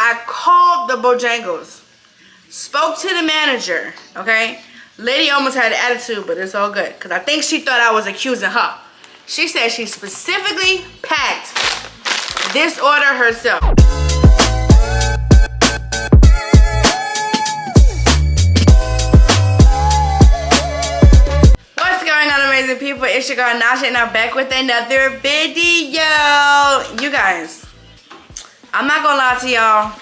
I called the Bojangles, spoke to the manager, okay? Lady almost had an attitude, but it's all good, because I think she thought I was accusing her. She said she specifically packed this order herself. What's going on, amazing people? It's your girl Nasha, and I'm back with another video. You guys, I'm not gonna lie to y'all.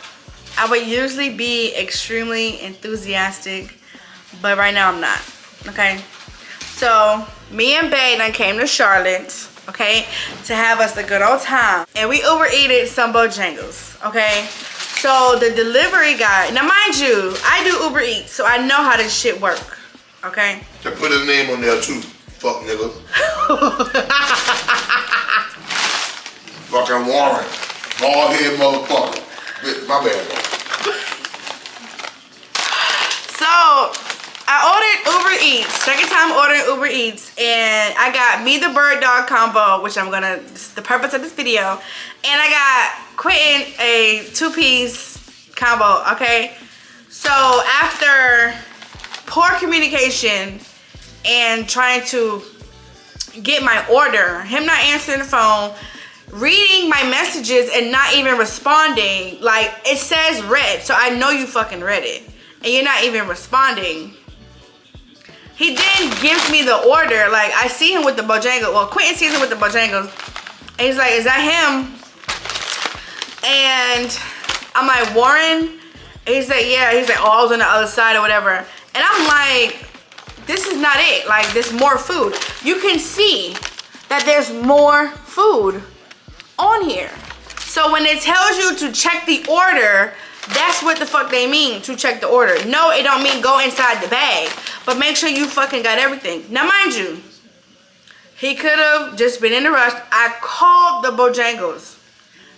I would usually be extremely enthusiastic, but right now I'm not, okay? So, me and Bae done came to Charlotte, okay, to have us a good old time. And we Uber-eated some Bojangles, okay? So, the delivery guy, now mind you, I do Uber Eats, so I know how this shit work, okay? They put his name on there too, fuck nigga. Fucking Warren, bald-head motherfucker. My bad, bro. So, I ordered Uber Eats, second time ordering Uber Eats, and I got me the bird dog combo, which I'm gonna, this is the purpose of this video, and I got Quentin a 2-piece combo, okay? So after poor communication and trying to get my order, him not answering the phone, reading my messages and not even responding, like it says read, so I know you fucking read it, and you're not even responding. He then gives me the order, like I see him with the Bojangles, well Quentin sees him with the Bojangles, and he's like, is that him? And I'm like, Warren? And he's like, yeah. He's like, oh, I was on the other side or whatever. And I'm like, this is not it, like there's more food. You can see that there's more food on here. So when it tells you to check the order, that's what the fuck they mean, to check the order. No, it don't mean go inside the bag, but make sure you fucking got everything. Now mind you, he could have just been in a rush. I called the Bojangles,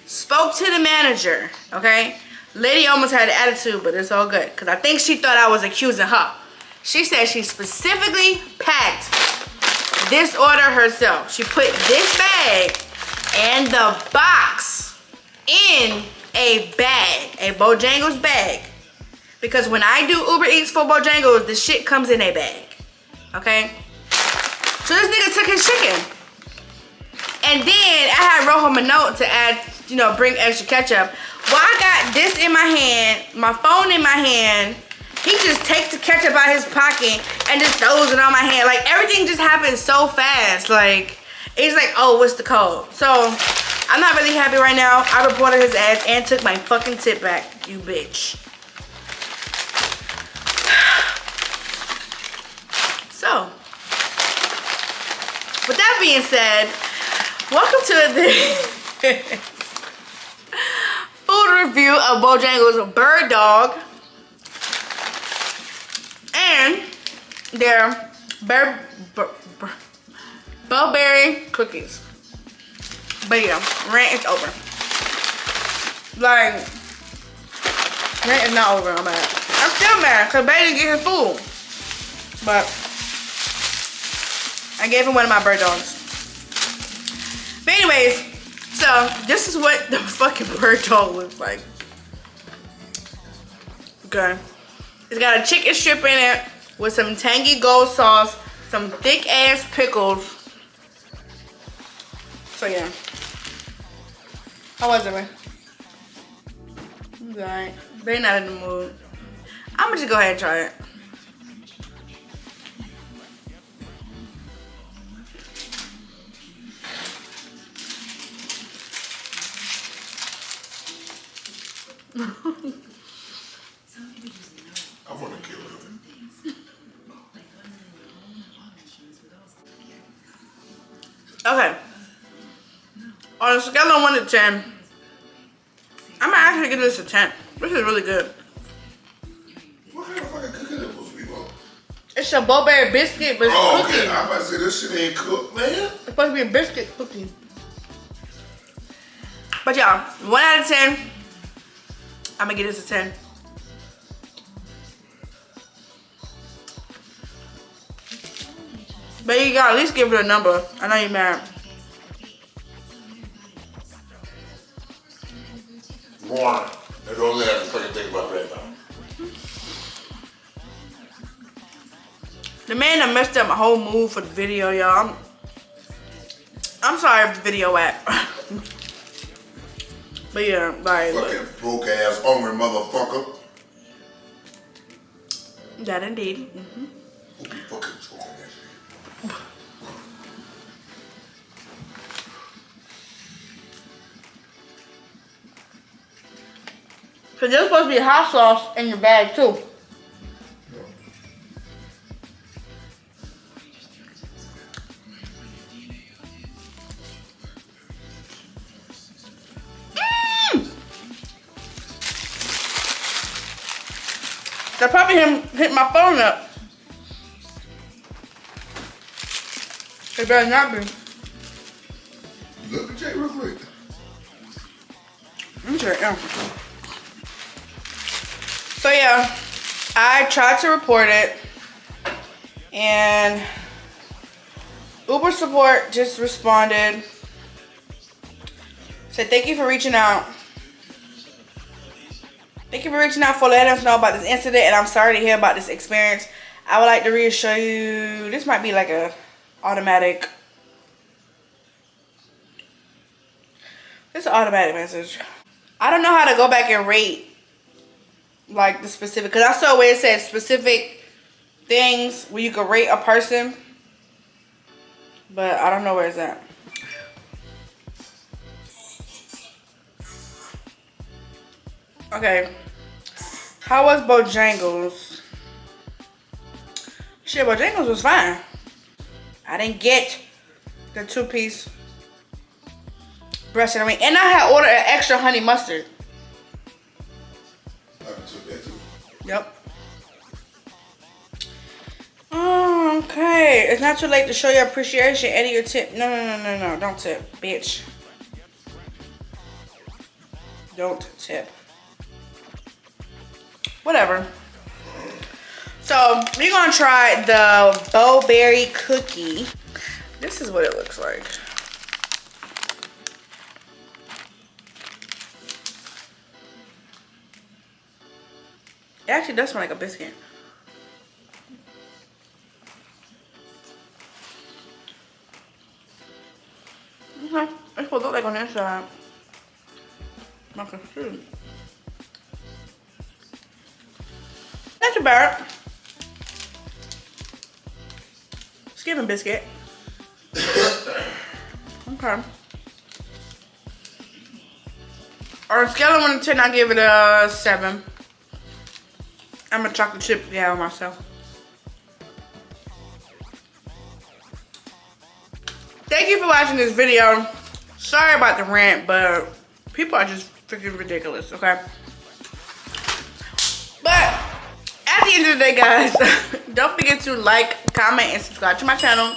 spoke to the manager, okay? Lady almost had an attitude, but it's all good, because I think she thought I was accusing her. She said she specifically packed this order herself. She put this bag and the box in a bag, a Bojangles bag. Because when I do Uber Eats for Bojangles, the shit comes in a bag, okay? So this nigga took his chicken. And then I had wrote him a note to add, you know, bring extra ketchup. Well, I got this in my hand, my phone in my hand. He just takes the ketchup out of his pocket and just throws it on my hand. Like, everything just happened so fast. Like, he's like, oh, what's the code? So, I'm not really happy right now. I reported his ass and took my fucking tip back, you bitch. So, with that being said, welcome to the food review of Bojangles Bird Dog and their Boberry cookies. But yeah, rant is over. Like, rant is not over. I'm mad. I'm still mad because Bae didn't get his food. But I gave him one of my bird dogs. But anyways, so this is what the fucking bird dog looks like. Okay. It's got a chicken strip in it with some tangy gold sauce, some thick ass pickles. So yeah. How was it, man? It's alright. They're not in the mood. I'm gonna just go ahead and try it. I wanna kill him. Okay. On a scale of 1 to 10, I'm gonna actually give this a 10. This is really good. What kind of fucking cookie that supposed to be, bro? It's a Boberry biscuit, but it's Oh, cookie. okay. I'm about to say this shit ain't cooked, man. It's supposed to be a biscuit cookie. But y'all, 1 out of 10, I'm gonna give this a 10. But you gotta at least give it a number. I know you're mad. 1. That's Don't let us fucking think about that now. The man that messed up my whole mood for the video, y'all. I'm sorry if the video whack. But yeah, like. Fucking broke ass, hungry motherfucker. That indeed. Who be fucking talking that shit? Cause there's supposed to be hot sauce in your bag too. That probably hit my phone up. It better not be. Look at Jay real quick. Okay, yeah. So yeah, I tried to report it, and Uber support just responded. Said thank you for reaching out. Thank you for reaching out for letting us know about this incident, and I'm sorry to hear about this experience. I would like to reassure you, this might be like a automatic. It's an automatic message. I don't know how to go back and rate like the specific, because I saw where it said specific things where you could rate a person, but I don't know where it's at. Okay, how was Bojangles? Shit, Bojangles was fine. I didn't get the 2-piece breast and wing, and I had ordered an extra honey mustard. I took that too. Yep. Oh, okay. It's not too late to show your appreciation. Edit your tip. No. Don't tip, bitch. Don't tip. Whatever. So, we're going to try the boberrycookie. This is what it looks like. It actually does smell like a biscuit. Okay, that's what it looks like on the inside. Not confused. Not too bad. It's giving biscuit. Okay. On a scale of 1 to 10, I give it a 7. I'm a chocolate chip gal myself. Thank you for watching this video. Sorry about the rant, but people are just freaking ridiculous, okay? But at the end of the day, guys, don't forget to like, comment, and subscribe to my channel.